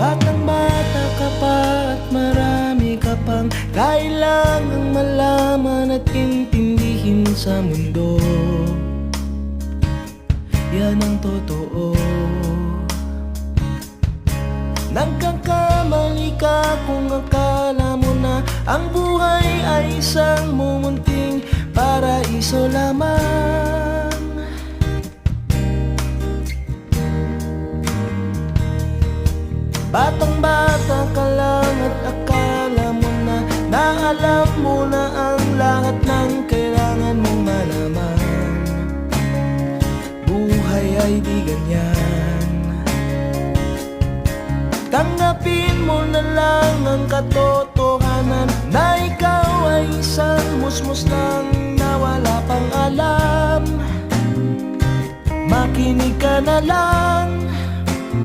Batang-bata ka pa at marami ka pang kailangang malaman at intindihin sa mundo. Yan ang totoo. Nagkakamali ka kung akala mo na ang buhay ay isang mumunting paraiso lamang. Batang-bata ka lang at akala mo na alam mo na ang lahat ng kailangan mong malaman. Buhay ay di ganyan. Tanggapin mo na lang ang katotohanan na ikaw ay isang musmus lang na wala pang alam. Makinig ka na lang